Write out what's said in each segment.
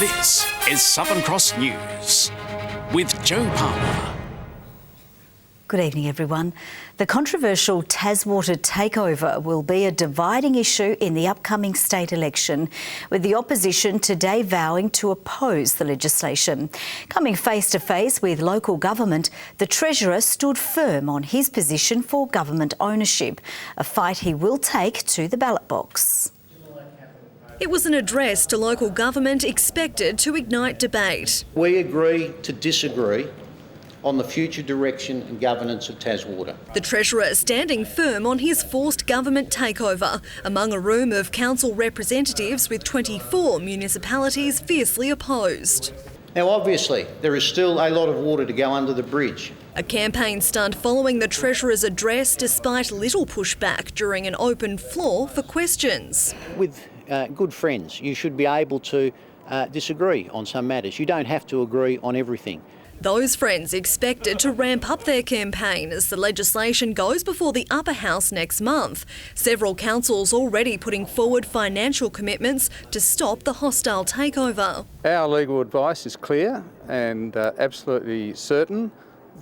This is Southern Cross News with Joe Palmer. Good evening, everyone. The controversial TasWater takeover will be a dividing issue in the upcoming state election, with the opposition today vowing to oppose the legislation. Coming face to face with local government, the Treasurer stood firm on his position for government ownership, a fight he will take to the ballot box. It was an address to local government expected to ignite debate. We agree to disagree on the future direction and governance of TasWater. The Treasurer standing firm on his forced government takeover among a room of council representatives with 24 municipalities fiercely opposed. Now obviously there is still a lot of water to go under the bridge. A campaign stunt following the Treasurer's address despite little pushback during an open floor for questions. With good friends, you should be able to disagree on some matters. You don't have to agree on everything. Those friends expected to ramp up their campaign as the legislation goes before the Upper House next month. Several councils already putting forward financial commitments to stop the hostile takeover. Our legal advice is clear and absolutely certain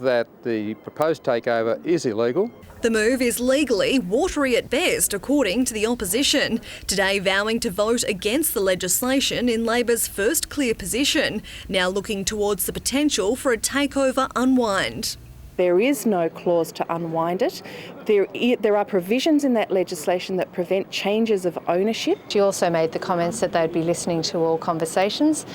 that the proposed takeover is illegal. The move is legally watery at best, according to the opposition, today vowing to vote against the legislation in Labor's first clear position, now looking towards the potential for a takeover unwind. There is no clause to unwind it. There are provisions in that legislation that prevent changes of ownership. She also made the comments that they'd be listening to all conversations.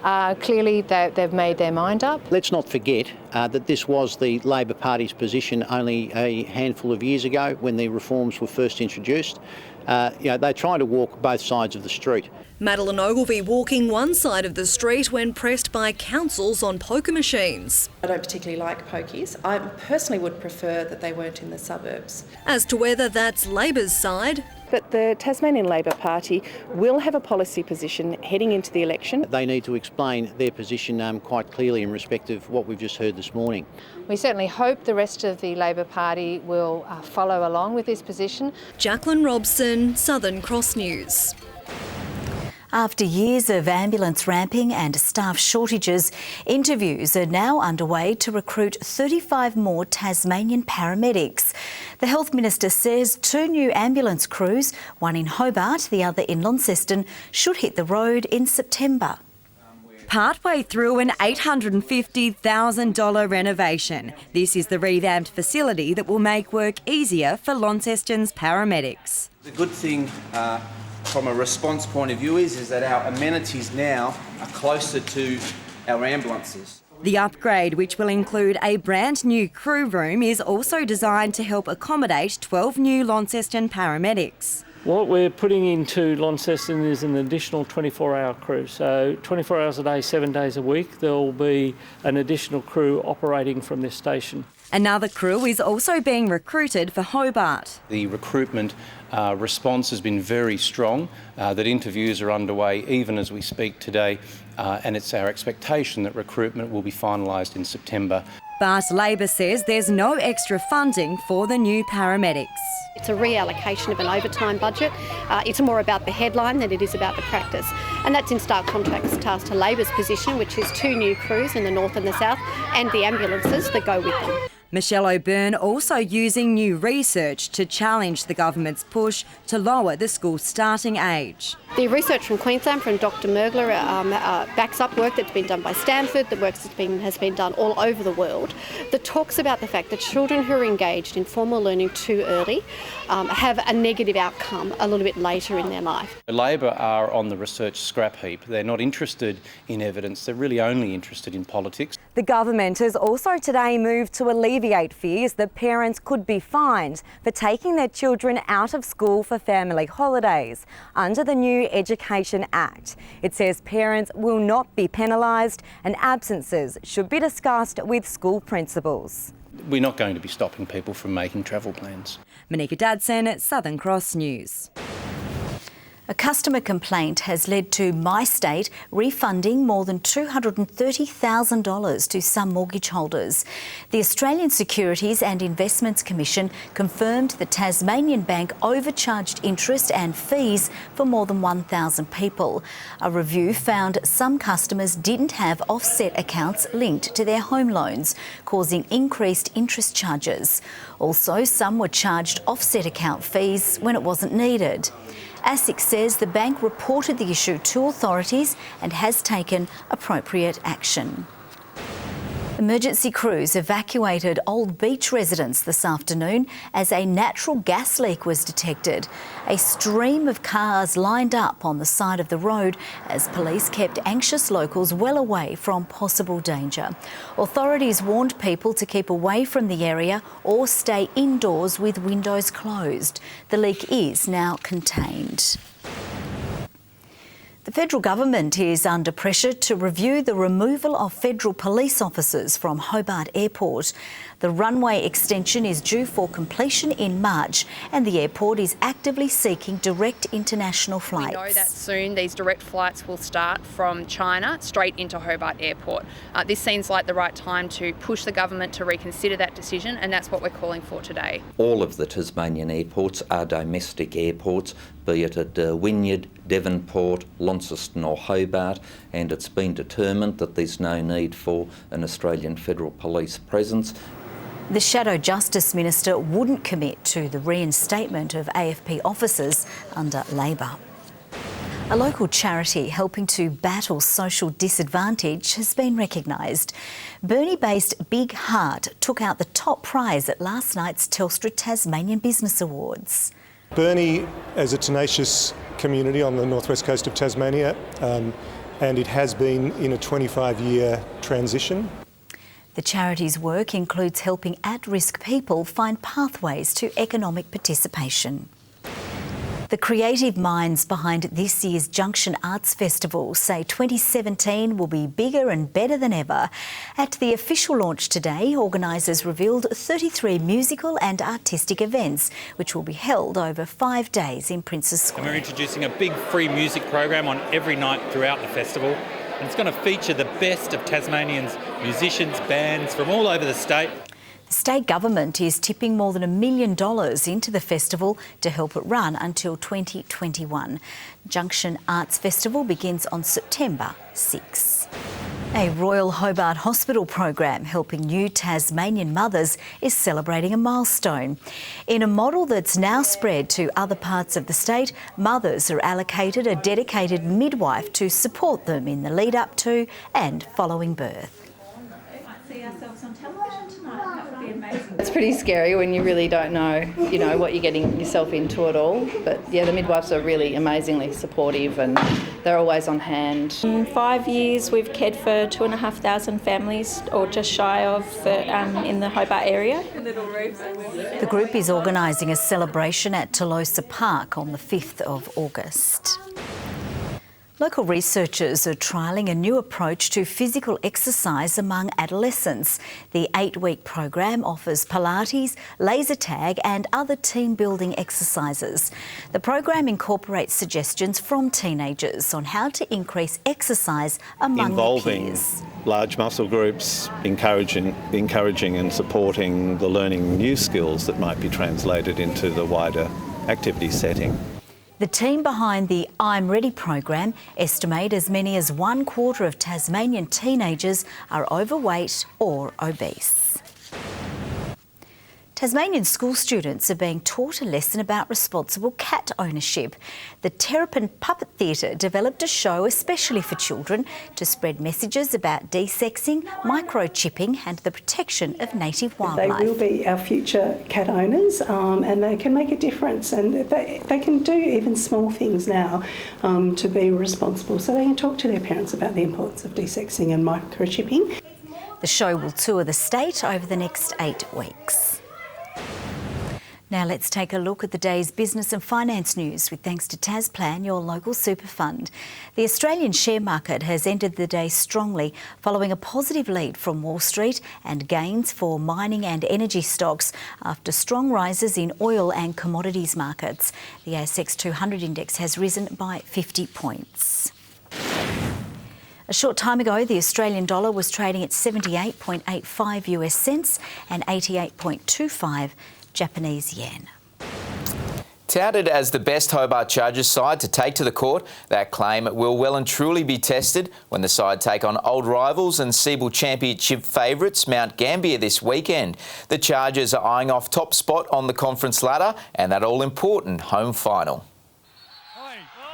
Clearly, they've made their mind up. Let's not forget that this was the Labor Party's position only a handful of years ago when the reforms were first introduced. They're trying to walk both sides of the street. Madeline Ogilvie walking one side of the street when pressed by councils on poker machines. I don't particularly like pokies. I personally would prefer that they weren't in the suburbs. As to whether that's Labor's side, But the Tasmanian Labor Party will have a policy position heading into the election. They need to explain their position quite clearly in respect of what we've just heard this morning. We certainly hope the rest of the Labor Party will follow along with this position. Jacqueline Robson, Southern Cross News. After years of ambulance ramping and staff shortages, interviews are now underway to recruit 35 more Tasmanian paramedics. The Health Minister says 2 new ambulance crews, one in Hobart, the other in Launceston, should hit the road in September. Partway through an $850,000 renovation, this is the revamped facility that will make work easier for Launceston's paramedics. The good thing from a response point of view is that our amenities now are closer to our ambulances. The upgrade, which will include a brand new crew room, is also designed to help accommodate 12 new Launceston paramedics. What we're putting into Launceston is an additional 24-hour crew. So 24 hours a day, 7 days a week, there will be an additional crew operating from this station. Another crew is also being recruited for Hobart. The recruitment response has been very strong, that interviews are underway even as we speak today, and it's our expectation that recruitment will be finalised in September. But Labor says there's no extra funding for the new paramedics. It's a reallocation of an overtime budget. It's more about the headline than it is about the practice. And that's in stark contrast to Labor's position, which is 2 new crews in the north and the south, and the ambulances that go with them. Michelle O'Byrne also using new research to challenge the government's push to lower the school starting age. The research from Queensland, from Dr Mergler, backs up work that's been done by Stanford, the work that has been done all over the world, that talks about the fact that children who are engaged in formal learning too early have a negative outcome a little bit later in their life. Labor are on the research scrap heap. They're not interested in evidence, they're really only interested in politics. The government has also today moved to alleviate fears that parents could be fined for taking their children out of school for family holidays under the new Education Act. It says parents will not be penalised and absences should be discussed with school principals. We're not going to be stopping people from making travel plans. Monika Dadson, Southern Cross News. A customer complaint has led to MyState refunding more than $230,000 to some mortgage holders. The Australian Securities and Investments Commission confirmed the Tasmanian bank overcharged interest and fees for more than 1,000 people. A review found some customers didn't have offset accounts linked to their home loans, causing increased interest charges. Also, some were charged offset account fees when it wasn't needed. ASIC says the bank reported the issue to authorities and has taken appropriate action. Emergency crews evacuated Old Beach residents this afternoon as a natural gas leak was detected. A stream of cars lined up on the side of the road as police kept anxious locals well away from possible danger. Authorities warned people to keep away from the area or stay indoors with windows closed. The leak is now contained. The federal government is under pressure to review the removal of federal police officers from Hobart Airport. The runway extension is due for completion in March and the airport is actively seeking direct international flights. We know that soon these direct flights will start from China straight into Hobart Airport. This seems like the right time to push the government to reconsider that decision, and that's what we're calling for today. All of the Tasmanian airports are domestic airports, be it at Wynyard, Devonport, Launceston or Hobart, and it's been determined that there's no need for an Australian Federal Police presence. The Shadow Justice Minister wouldn't commit to the reinstatement of AFP officers under Labor. A local charity helping to battle social disadvantage has been recognised. Burnie-based Big Heart took out the top prize at last night's Telstra Tasmanian Business Awards. Burnie is a tenacious community on the northwest coast of Tasmania, and it has been in a 25-year transition. The charity's work includes helping at-risk people find pathways to economic participation. The creative minds behind this year's Junction Arts Festival say 2017 will be bigger and better than ever. At the official launch today, organisers revealed 33 musical and artistic events, which will be held over 5 days in Princes Square. And we're introducing a big free music program on every night throughout the festival. And it's going to feature the best of Tasmanians, musicians, bands from all over the state. The state government is tipping more than $1 million into the festival to help it run until 2021. Junction Arts Festival begins on September 6. A Royal Hobart Hospital program helping new Tasmanian mothers is celebrating a milestone. In a model that's now spread to other parts of the state, mothers are allocated a dedicated midwife to support them in the lead up to and following birth. It's pretty scary when you really don't know, what you're getting yourself into at all. But yeah, the midwives are really amazingly supportive and they're always on hand. In 5 years, we've cared for 2,500 families, or just shy of, in the Hobart area. The group is organising a celebration at Tolosa Park on the 5th of August. Local researchers are trialling a new approach to physical exercise among adolescents. The 8-week program offers Pilates, laser tag and other team-building exercises. The program incorporates suggestions from teenagers on how to increase exercise among their peers. Large muscle groups, encouraging and supporting the learning new skills that might be translated into the wider activity setting. The team behind the I'm Ready program estimate as many as 1/4 of Tasmanian teenagers are overweight or obese. Tasmanian school students are being taught a lesson about responsible cat ownership. The Terrapin Puppet Theatre developed a show especially for children to spread messages about desexing, microchipping and the protection of native wildlife. They will be our future cat owners and they can make a difference, and they can do even small things now to be responsible, so they can talk to their parents about the importance of desexing and microchipping. The show will tour the state over the next 8 weeks. Now let's take a look at the day's business and finance news with thanks to TasPlan, your local super fund. The Australian share market has ended the day strongly following a positive lead from Wall Street and gains for mining and energy stocks after strong rises in oil and commodities markets. The ASX 200 index has risen by 50 points. A short time ago, the Australian dollar was trading at 78.85 US cents and 88.25 Japanese yen. Touted as the best Hobart Chargers side to take to the court, that claim will well and truly be tested when the side take on old rivals and Siebel Championship favourites Mount Gambier this weekend. The Chargers are eyeing off top spot on the conference ladder and that all-important home final.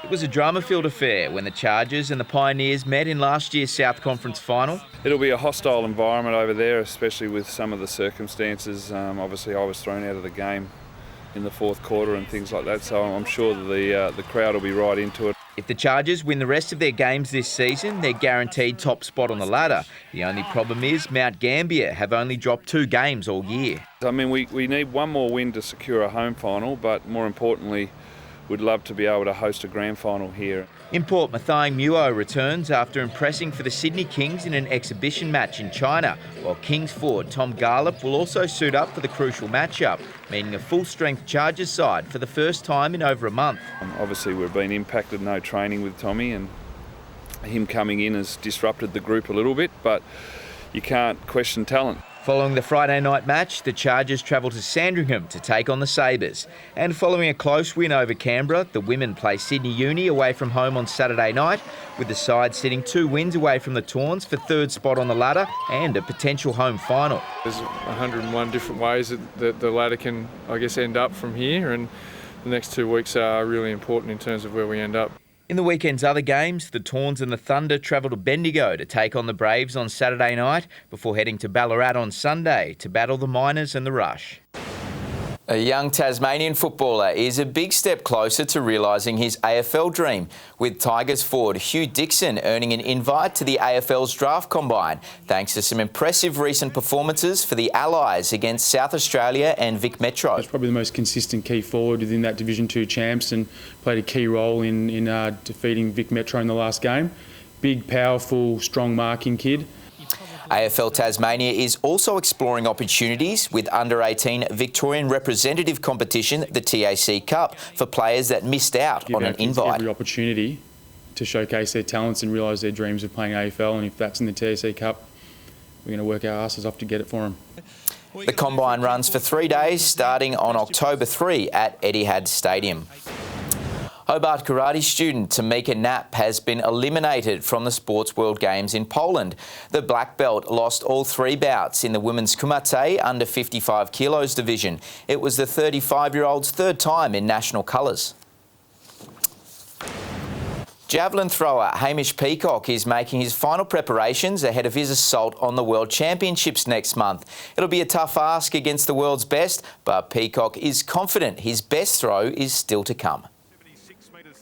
It was a drama-filled affair when the Chargers and the Pioneers met in last year's South Conference final. It'll be a hostile environment over there, especially with some of the circumstances. Obviously, I was thrown out of the game in the fourth quarter and things like that, so I'm sure that the crowd will be right into it. If the Chargers win the rest of their games this season, they're guaranteed top spot on the ladder. The only problem is Mount Gambier have only dropped 2 games all year. I mean, we need one more win to secure a home final, but more importantly, we'd love to be able to host a grand final here. Import Mathang Muo returns after impressing for the Sydney Kings in an exhibition match in China, while Kings forward Tom Garlip will also suit up for the crucial matchup, meaning a full-strength Chargers side for the first time in over a month. Obviously, we've been impacted, no training with Tommy, and him coming in has disrupted the group a little bit, but you can't question talent. Following the Friday night match, the Chargers travel to Sandringham to take on the Sabres. And following a close win over Canberra, the women play Sydney Uni away from home on Saturday night, with the side sitting 2 wins away from the Tawns for 3rd spot on the ladder and a potential home final. There's 101 different ways that the ladder can, I guess, end up from here, and the next 2 weeks are really important in terms of where we end up. In the weekend's other games, the Tawns and the Thunder travel to Bendigo to take on the Braves on Saturday night before heading to Ballarat on Sunday to battle the Miners and the Rush. A young Tasmanian footballer is a big step closer to realising his AFL dream, with Tigers forward Hugh Dixon earning an invite to the AFL's draft combine, thanks to some impressive recent performances for the Allies against South Australia and Vic Metro. He's probably the most consistent key forward within that Division 2 champs and played a key role in defeating Vic Metro in the last game. Big, powerful, strong marking kid. AFL Tasmania is also exploring opportunities with under-18 Victorian representative competition, the TAC Cup, for players that missed out on an invite. Every opportunity to showcase their talents and realise their dreams of playing AFL, and if that's in the TAC Cup, we're going to work our asses off to get it for them. The combine runs for 3 days, starting on October 3 at Etihad Stadium. Hobart karate student Tamika Knapp has been eliminated from the Sports World Games in Poland. The black belt lost all 3 bouts in the women's kumite under 55 kilos division. It was the 35-year-old's 3rd time in national colours. Javelin thrower Hamish Peacock is making his final preparations ahead of his assault on the World Championships next month. It'll be a tough ask against the world's best, but Peacock is confident his best throw is still to come.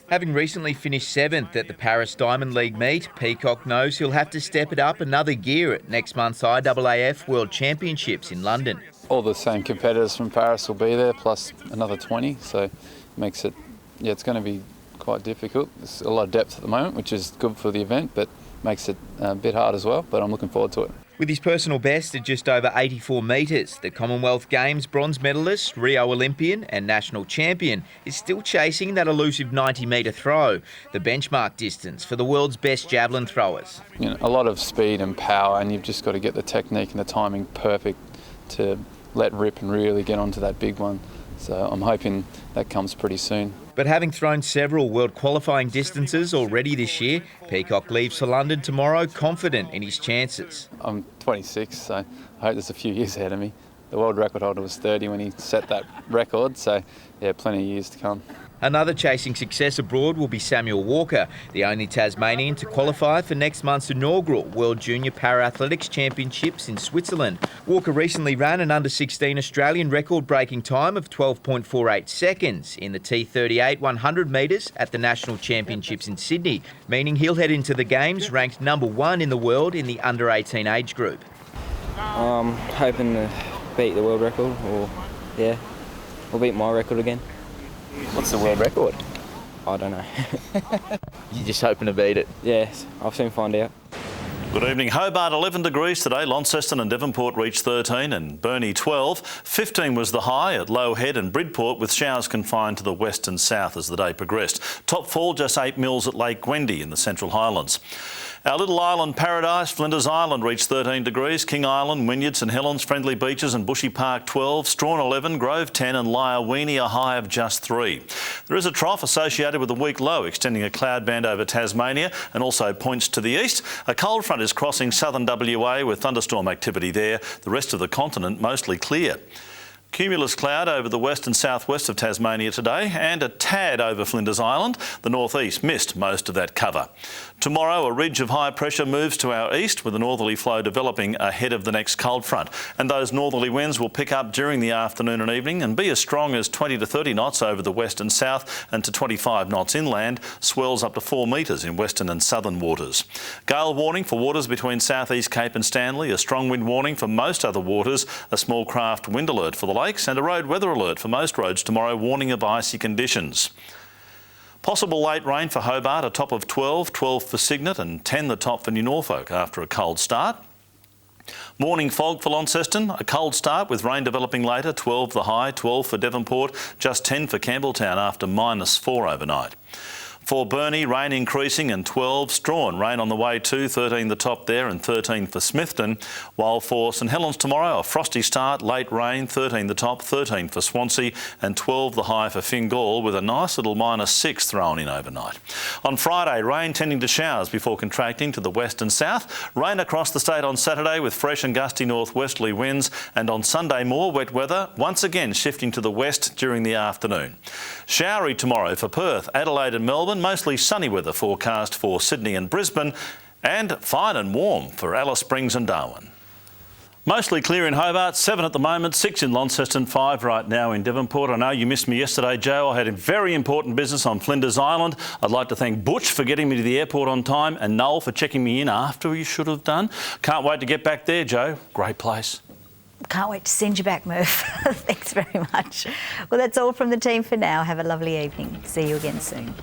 Having recently finished 7th at the Paris Diamond League meet, Peacock knows he'll have to step it up another gear at next month's IAAF World Championships in London. All the same competitors from Paris will be there, plus another 20, so it makes it, it's going to be quite difficult. There's a lot of depth at the moment, which is good for the event, but makes it a bit hard as well, but I'm looking forward to it. With his personal best at just over 84 metres, the Commonwealth Games bronze medalist, Rio Olympian and national champion is still chasing that elusive 90-metre throw, the benchmark distance for the world's best javelin throwers. A lot of speed and power, and you've just got to get the technique and the timing perfect to let rip and really get onto that big one. So I'm hoping that comes pretty soon. But having thrown several world qualifying distances already this year, Peacock leaves for London tomorrow confident in his chances. I'm 26, so I hope there's a few years ahead of me. The world record holder was 30 when he set that record, so yeah, plenty of years to come. Another chasing success abroad will be Samuel Walker, the only Tasmanian to qualify for next month's inaugural World Junior Para-Athletics Championships in Switzerland. Walker recently ran an under-16 Australian record-breaking time of 12.48 seconds in the T38 100 metres at the National Championships in Sydney, meaning he'll head into the Games ranked #1 in the world in the under-18 age group. Hoping to beat the world record, or We'll beat my record again. What's the world record? I don't know. You're just hoping to beat it? Yes, I'll soon find out. Good evening. Hobart 11 degrees today. Launceston and Devonport reached 13 and Burnie 12. 15 was the high at Low Head and Bridport, with showers confined to the west and south as the day progressed. Top fall just 8 mils at Lake Gwendy in the Central Highlands. Our little island paradise, Flinders Island, reached 13 degrees. King Island, Wynyard, St Helens, Friendly Beaches and Bushy Park 12. Strawn 11, Grove 10 and Lyreweenie a high of just 3. There is a trough associated with a weak low extending a cloud band over Tasmania and also points to the east. A cold front is crossing southern WA with thunderstorm activity there. The rest of the continent mostly clear. Cumulus cloud over the west and southwest of Tasmania today and a tad over Flinders Island. The northeast missed most of that cover. Tomorrow, a ridge of high pressure moves to our east with a northerly flow developing ahead of the next cold front. And those northerly winds will pick up during the afternoon and evening and be as strong as 20 to 30 knots over the west and south and to 25 knots inland. Swells up to 4 metres in western and southern waters. Gale warning for waters between Southeast Cape and Stanley. A strong wind warning for most other waters. A small craft wind alert for the lakes and a road weather alert for most roads tomorrow, warning of icy conditions. Possible late rain for Hobart, a top of 12, 12 for Cygnet and 10 the top for New Norfolk after a cold start. Morning fog for Launceston, a cold start with rain developing later, 12 the high, 12 for Devonport, just 10 for Campbelltown after -4 overnight. For Burnie, rain increasing and 12. Strawn, rain on the way too, 13 the top there and 13 for Smithton. While for St Helens tomorrow, a frosty start, late rain, 13 the top, 13 for Swansea and 12 the high for Fingal with a nice little -6 thrown in overnight. On Friday, rain tending to showers before contracting to the west and south. Rain across the state on Saturday with fresh and gusty northwesterly winds, and on Sunday more wet weather, once again shifting to the west during the afternoon. Showery tomorrow for Perth, Adelaide and Melbourne. Mostly sunny weather forecast for Sydney and Brisbane, and fine and warm for Alice Springs and Darwin. Mostly clear in Hobart, 7 at the moment, 6 in Launceston, 5 right now in Devonport. I know you missed me yesterday, Joe. I had a very important business on Flinders Island. I'd like to thank Butch for getting me to the airport on time and Noel for checking me in after he should have done. Can't wait to get back there, Joe. Great place. Can't wait to send you back, Murph. Thanks very much. Well, that's all from the team for now. Have a lovely evening. See you again soon.